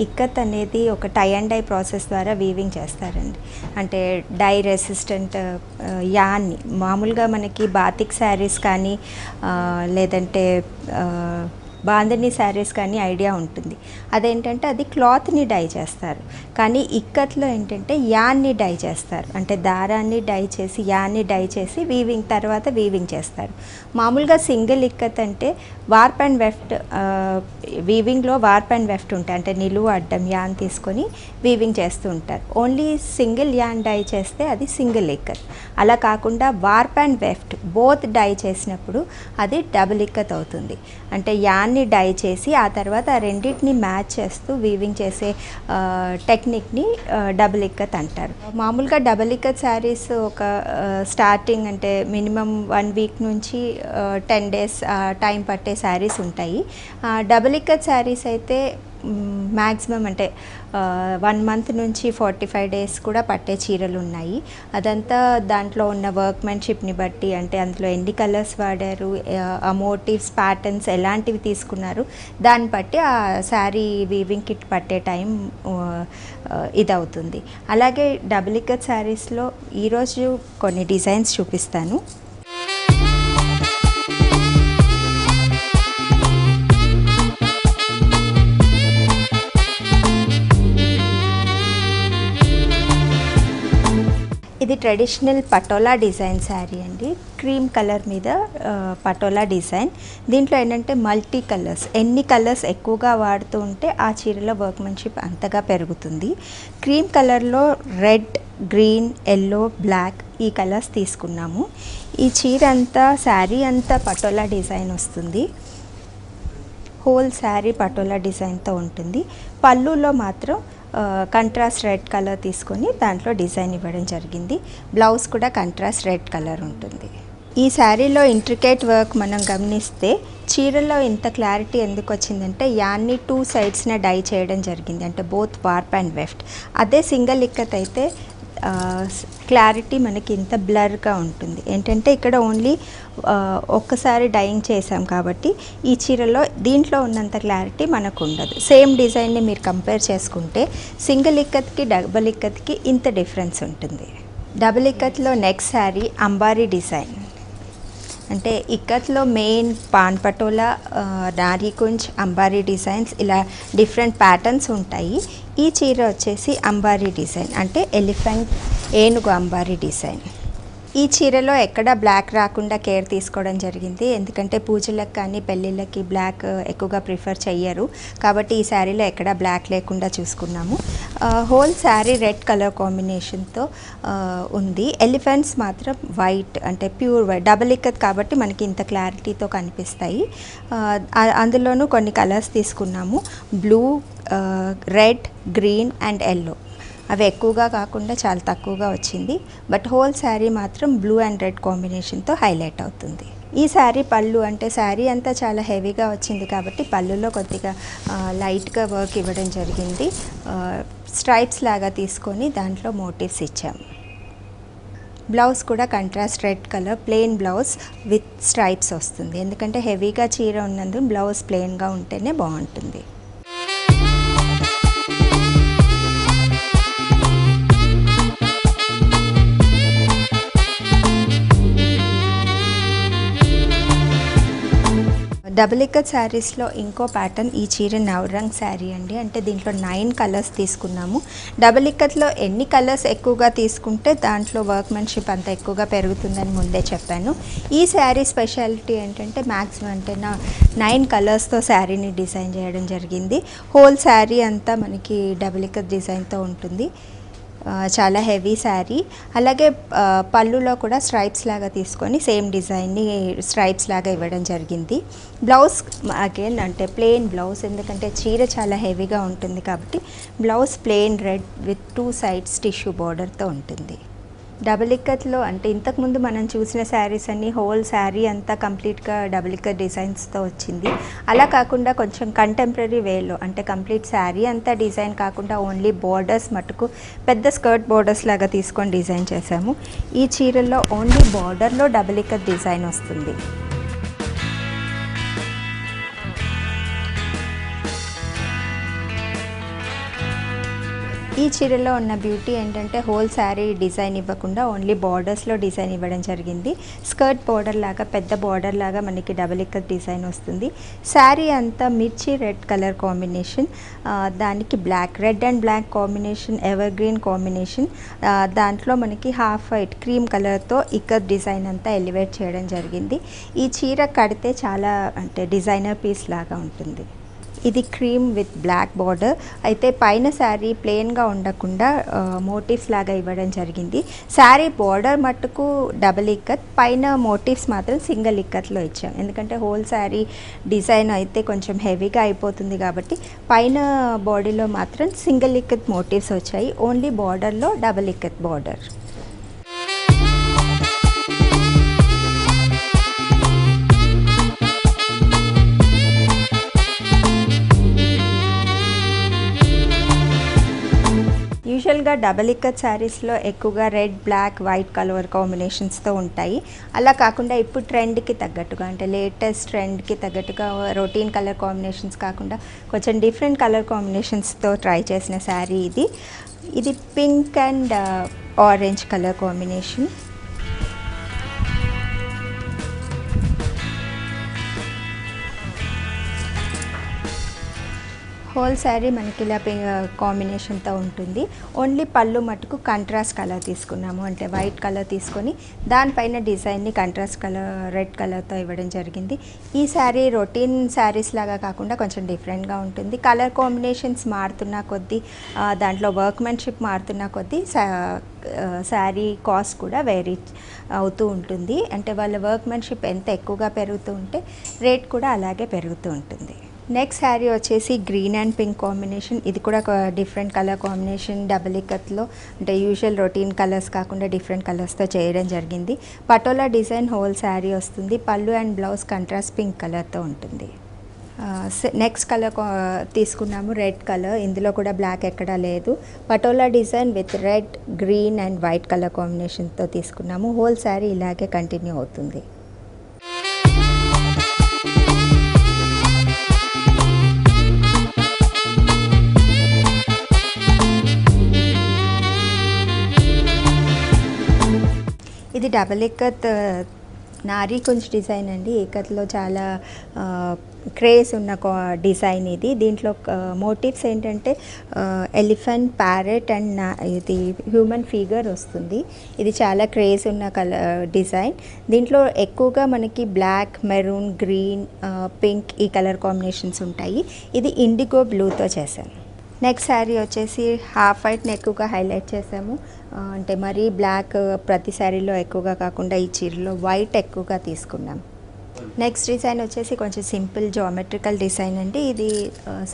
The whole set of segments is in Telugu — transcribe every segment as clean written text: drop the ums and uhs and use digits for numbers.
ఇక్కత్ అనేది ఒక టై అండ్ డై ప్రాసెస్ ద్వారా వీవింగ్ చేస్తారండి. అంటే డై రెసిస్టెంట్ యాన్ని మామూలుగా మనకి బాతిక్ శారీస్ కానీ లేదంటే బాందిని శారీస్ కానీ ఐడియా ఉంటుంది. అదేంటంటే అది క్లాత్ని డై చేస్తారు. కానీ ఇక్కత్లో ఏంటంటే యాన్ని డై చేస్తారు. అంటే దారాన్ని డై చేసి యాన్ని డై చేసి వీవింగ్ తర్వాత వీవింగ్ చేస్తారు. మామూలుగా సింగిల్ ఇక్కత్ అంటే వార్ప్ అండ్ వెఫ్ట్ వీవింగ్లో వార్ప్ అండ్ వెఫ్ట్ ఉంటాయి. అంటే నిలువు అడ్డం యాన్ తీసుకొని వీవింగ్ చేస్తూ ఉంటారు. ఓన్లీ సింగిల్ యాన్ డై చేస్తే అది సింగిల్ ఇక్కత్. అలా కాకుండా warp and weft both dye చేసినప్పుడు అది డబుల్ ఇక్కత్ అవుతుంది. అంటే యాన్ని డై చేసి ఆ తర్వాత ఆ రెండింటిని మ్యాచ్ చేస్తూ వీవింగ్ చేసే టెక్నిక్ని డబుల్ ఇక్కత్ అంటారు. మామూలుగా డబుల్ ఇక్కత్ శారీస్ ఒక స్టార్టింగ్ అంటే మినిమం 1 వీక్ నుంచి 10 డేస్ టైం పట్టే శారీస్ ఉంటాయి. డబుల్ ఇక్కత్ శారీస్ అయితే మ్యాక్సిమం అంటే 1 మంత్ నుంచి 45 డేస్ కూడా పట్టే చీరలు ఉన్నాయి. అదంతా దాంట్లో ఉన్న వర్క్మెన్షిప్ని బట్టి, అంటే అందులో ఎన్ని కలర్స్ వాడారు, ఆ మోటివ్స్ ప్యాటర్న్స్ ఎలాంటివి తీసుకున్నారు దాన్ని బట్టి ఆ శారీ వీవింగ్ కిట్ పట్టే టైం ఇదవుతుంది. అలాగే డబుల్ ఇక్కత్ శారీస్లో ఈరోజు కొన్ని డిజైన్స్ చూపిస్తాను. ఇది ట్రెడిషనల్ పటోలా డిజైన్ శారీ అండి. క్రీమ్ కలర్ మీద పటోలా డిజైన్. దీంట్లో ఏంటంటే మల్టీ కలర్స్, ఎన్ని కలర్స్ ఎక్కువగా వాడుతూ ఉంటే ఆ చీరలో వర్క్మెన్షిప్ అంతగా పెరుగుతుంది. క్రీమ్ కలర్లో రెడ్, గ్రీన్, ఎల్లో, బ్లాక్ ఈ కలర్స్ తీసుకున్నాము. ఈ చీర అంతా శారీ అంతా పటోలా డిజైన్ వస్తుంది. హోల్ శారీ పటోలా డిజైన్తో ఉంటుంది. పళ్ళులో మాత్రం కంట్రాస్ట్ రెడ్ కలర్ తీసుకొని దాంట్లో డిజైన్ ఇవ్వడం జరిగింది. బ్లౌజ్ కూడా కంట్రాస్ట్ రెడ్ కలర్ ఉంటుంది. ఈ శారీలో ఇంట్రికేట్ వర్క్ మనం గమనిస్తే చీరలో ఇంత క్లారిటీ ఎందుకు వచ్చిందంటే యాన్ని 2 సైడ్స్న డై చేయడం జరిగింది. అంటే బోత్ వార్ప్ అండ్ వెఫ్ట్. అదే సింగిల్ ఇక్కత్ అయితే క్లారిటీ మనకి ఇంత బ్లర్గా ఉంటుంది. ఏంటంటే ఇక్కడ ఓన్లీ ఒక్కసారి డైయింగ్ చేసాం కాబట్టి ఈ చీరలో దీంట్లో ఉన్నంత క్లారిటీ మనకు ఉండదు. సేమ్ డిజైన్ని మీరు కంపేర్ చేసుకుంటే సింగిల్ ఇక్కత్కి డబుల్ ఇక్కత్కి ఇంత డిఫరెన్స్ ఉంటుంది. డబుల్ ఇక్కత్లో నెక్స్ట్ శారీ అంబారీ డిజైన్. అంటే ఇక్కత్లో మెయిన్ పాన్ పటోలా, నారీకుంజ్, అంబారీ డిజైన్స్ ఇలా డిఫరెంట్ ప్యాటర్న్స్ ఉంటాయి. ఈ చీర వచ్చేసి అంబారీ డిజైన్, అంటే ఎలిఫెంట్ ఏనుగు అంబారీ డిజైన్. ఈ చీరలో ఎక్కడ బ్లాక్ రాకుండా కేర్ తీసుకోవడం జరిగింది. ఎందుకంటే పూజలకు కానీ పెళ్ళిళ్ళకి బ్లాక్ ఎక్కువగా ప్రిఫర్ చెయ్యరు కాబట్టి ఈ శారీలో ఎక్కడ బ్లాక్ లేకుండా చూసుకున్నాము. హోల్ శారీ రెడ్ కలర్ కాంబినేషన్తో ఉంది. ఎలిఫెంట్స్ మాత్రం వైట్, అంటే ప్యూర్ వైట్. డబుల్ ఇక్కత్ కాబట్టి మనకి ఇంత క్లారిటీతో కనిపిస్తాయి. అందులోనూ కొన్ని కలర్స్ తీసుకున్నాము. Blue, red, green and yellow. అవి ఎక్కువగా కాకుండా చాలా తక్కువగా వచ్చింది. బట్ హోల్ శారీ మాత్రం బ్లూ అండ్ రెడ్ కాంబినేషన్తో హైలైట్ అవుతుంది. ఈ శారీ పళ్ళు, అంటే శారీ అంతా చాలా హెవీగా వచ్చింది కాబట్టి పళ్ళులో కొద్దిగా లైట్గా వర్క్ ఇవ్వడం జరిగింది. స్ట్రైప్స్ లాగా తీసుకొని దాంట్లో మోటివ్స్ ఇచ్చాము. బ్లౌజ్ కూడా contrast red colour plain blouse with stripes వస్తుంది. ఎందుకంటే హెవీగా చీర ఉన్నందుకు బ్లౌజ్ ప్లెయిన్గా ఉంటేనే బాగుంటుంది. డబుల్ ఇక్కత్ శారీస్లో ఇంకో ప్యాటర్న్ ఈ చీర నవరంగ్ శారీ అండి. అంటే దీంట్లో 9 కలర్స్ తీసుకున్నాము. డబుల్ ఇక్కత్లో ఎన్ని కలర్స్ ఎక్కువగా తీసుకుంటే దాంట్లో వర్క్మెన్షిప్ అంత ఎక్కువగా పెరుగుతుందని ముందే చెప్పాను. ఈ శారీ స్పెషాలిటీ ఏంటంటే మ్యాక్సిమం అంటే 9 కలర్స్తో శారీని డిజైన్ చేయడం జరిగింది. హోల్ శారీ అంతా మనకి డబుల్ ఇక్కత్ డిజైన్తో ఉంటుంది. చాలా హెవీ శారీ. అలాగే పళ్ళులో కూడా స్ట్రైప్స్ లాగా తీసుకొని సేమ్ డిజైన్ని స్ట్రైప్స్ లాగా ఇవ్వడం జరిగింది. బ్లౌజ్ అగైన్ అంటే ప్లెయిన్ బ్లౌజ్, ఎందుకంటే చీర చాలా హెవీగా ఉంటుంది కాబట్టి blouse plain red with 2 sides tissue బార్డర్తో ఉంటుంది. డబుల్ ఇక్కత్లో అంటే ఇంతకుముందు మనం చూసిన శారీస్ అన్నీ హోల్ శారీ అంతా కంప్లీట్గా డబుల్ ఇక్కత్ డిజైన్స్తో వచ్చింది. అలా కాకుండా కొంచెం కంటెంపరీ వేలో, అంటే కంప్లీట్ శారీ అంతా డిజైన్ కాకుండా ఓన్లీ బోర్డర్స్ మటుకు పెద్ద స్కర్ట్ బోర్డర్స్ లాగా తీసుకొని డిజైన్ చేసాము. ఈ చీరల్లో ఓన్లీ బార్డర్లో డబుల్ ఇక్కత్ డిజైన్ వస్తుంది. ఈ చీరలో ఉన్న బ్యూటీ ఏంటంటే హోల్ శారీ డిజైన్ ఇవ్వకుండా ఓన్లీ బార్డర్స్లో డిజైన్ ఇవ్వడం జరిగింది. స్కర్ట్ బార్డర్ లాగా పెద్ద బార్డర్ లాగా మనకి డబుల్ ఇక్కత్ డిజైన్ వస్తుంది. శారీ అంతా మిర్చి రెడ్ కలర్ కాంబినేషన్, దానికి black, red and black combination, evergreen combination, దాంట్లో మనకి హాఫ్ వైట్ క్రీమ్ కలర్తో ఇక్కత్ డిజైన్ అంతా ఎలివేట్ చేయడం జరిగింది. ఈ చీర కడితే చాలా అంటే డిజైనర్ పీస్ లాగా ఉంటుంది. ఇది క్రీమ్ విత్ బ్లాక్ బార్డర్. అయితే పైన శారీ ప్లెయిన్గా ఉండకుండా మోటివ్స్ లాగా ఇవ్వడం జరిగింది. శారీ బార్డర్ మట్టుకు డబుల్ ఇక్కత్, పైన మోటివ్స్ మాత్రం సింగిల్ ఇక్కత్లో ఇచ్చాం. ఎందుకంటే హోల్ శారీ డిజైన్ అయితే కొంచెం హెవీగా అయిపోతుంది కాబట్టి పైన బాడీలో మాత్రం సింగిల్ ఇక్కత్ మోటివ్స్ వచ్చాయి. ఓన్లీ బార్డర్లో డబుల్ ఇక్కత్ బార్డర్. యూజువల్గా డబల్ ఇక్కత్ శారీస్లో ఎక్కువగా రెడ్, బ్లాక్, వైట్ కలర్ కాంబినేషన్స్తో ఉంటాయి. అలా కాకుండా ఇప్పుడు ట్రెండ్కి తగ్గట్టుగా అంటే లేటెస్ట్ ట్రెండ్కి తగ్గట్టుగా రొటీన్ కలర్ కాంబినేషన్స్ కాకుండా కొంచెం డిఫరెంట్ కలర్ కాంబినేషన్స్తో ట్రై చేసిన శారీ ఇది. ఇది pink and orange colour combination. Whole sari మనకి ఇలా కాంబినేషన్తో ఉంటుంది. ఓన్లీ పళ్ళు మట్టుకు కంట్రాస్ట్ కలర్ తీసుకున్నాము. అంటే వైట్ కలర్ తీసుకొని దానిపైన డిజైన్ని కంట్రాస్ట్ కలర్ రెడ్ కలర్తో ఇవ్వడం జరిగింది. ఈ శారీ రొటీన్ శారీస్ లాగా కాకుండా కొంచెం డిఫరెంట్గా ఉంటుంది. కలర్ కాంబినేషన్స్ మారుతున్న కొద్దీ, దాంట్లో వర్క్మెన్షిప్ మారుతున్న కొద్దీ శారీ కాస్ట్ కూడా వేరీ అవుతూ ఉంటుంది. అంటే వాళ్ళ వర్క్మెన్షిప్ ఎంత ఎక్కువగా పెరుగుతూ ఉంటే రేట్ కూడా అలాగే పెరుగుతూ ఉంటుంది. నెక్స్ట్ శారీ వచ్చేసి గ్రీన్ అండ్ పింక్ కాంబినేషన్. ఇది కూడా డిఫరెంట్ కలర్ కాంబినేషన్, డబుల్ ఇక్కత్లో అంటే యూజువల్ రొటీన్ కలర్స్ కాకుండా డిఫరెంట్ కలర్స్తో చేయడం జరిగింది. పటోలా డిజైన్ హోల్ శారీ వస్తుంది. పళ్ళు అండ్ బ్లౌజ్ కంట్రాస్ట్ పింక్ కలర్తో ఉంటుంది. నెక్స్ట్ కలర్ తీసుకున్నాము రెడ్ కలర్. ఇందులో కూడా బ్లాక్ ఎక్కడా లేదు. Patola design with red, green and white colour కాంబినేషన్తో తీసుకున్నాము. హోల్ శారీ ఇలాగే కంటిన్యూ అవుతుంది. ఇది డబల్ ఇక్కత్ నారీ కుంచ్ డిజైన్ అండి. ఇక్కత్లో చాలా క్రేజ్ ఉన్న డిజైన్ ఇది. దీంట్లో మోటివ్స్ ఏంటంటే ఎలిఫెంట్, ప్యారెట్ అండ్ ఇది హ్యూమన్ ఫిగర్ వస్తుంది. ఇది చాలా క్రేజ్ ఉన్న డిజైన్. దీంట్లో ఎక్కువగా మనకి బ్లాక్, మెరూన్, గ్రీన్, పింక్ ఈ కలర్ కాంబినేషన్స్ ఉంటాయి. ఇది ఇండిగో బ్లూతో చేశాను. నెక్స్ట్ శారీ వచ్చేసి హాఫ్ వైట్ని ఎక్కువగా హైలైట్ చేసాము. అంటే మరీ బ్లాక్ ప్రతి శారీలో ఎక్కువగా కాకుండా ఈ చీరలో వైట్ ఎక్కువగా తీసుకున్నాం. నెక్స్ట్ డిజైన్ వచ్చేసి కొంచెం సింపుల్ జామెట్రికల్ డిజైన్ అండి. ఇది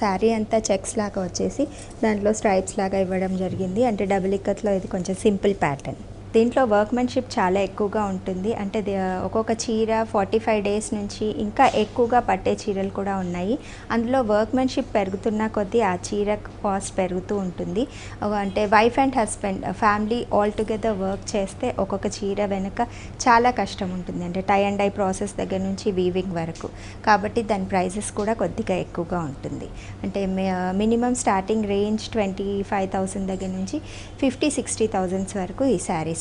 శారీ అంతా చెక్స్ లాగా వచ్చేసి దాంట్లో స్ట్రైప్స్ లాగా ఇవ్వడం జరిగింది. అంటే డబుల్ ఇక్కత్లో ఇది కొంచెం సింపుల్ ప్యాటర్న్. దీంట్లో వర్క్మెన్షిప్ చాలా ఎక్కువగా ఉంటుంది. అంటే ఒక్కొక్క చీర 45 డేస్ నుంచి ఇంకా ఎక్కువగా పట్టే చీరలు కూడా ఉన్నాయి. అందులో వర్క్మెన్షిప్ పెరుగుతున్న కొద్దీ ఆ చీర కాస్ట్ పెరుగుతూ ఉంటుంది. అంటే wife and husband family all together work చేస్తే ఒక్కొక్క చీర వెనుక చాలా కష్టం ఉంటుంది. అంటే టై అండ్ డై ప్రాసెస్ దగ్గర నుంచి వీవింగ్ వరకు. కాబట్టి దాని ప్రైజెస్ కూడా కొద్దిగా ఎక్కువగా ఉంటుంది. అంటే మినిమం స్టార్టింగ్ రేంజ్ 25,000 దగ్గర నుంచి 50-60,000 వరకు ఈ శారీస్.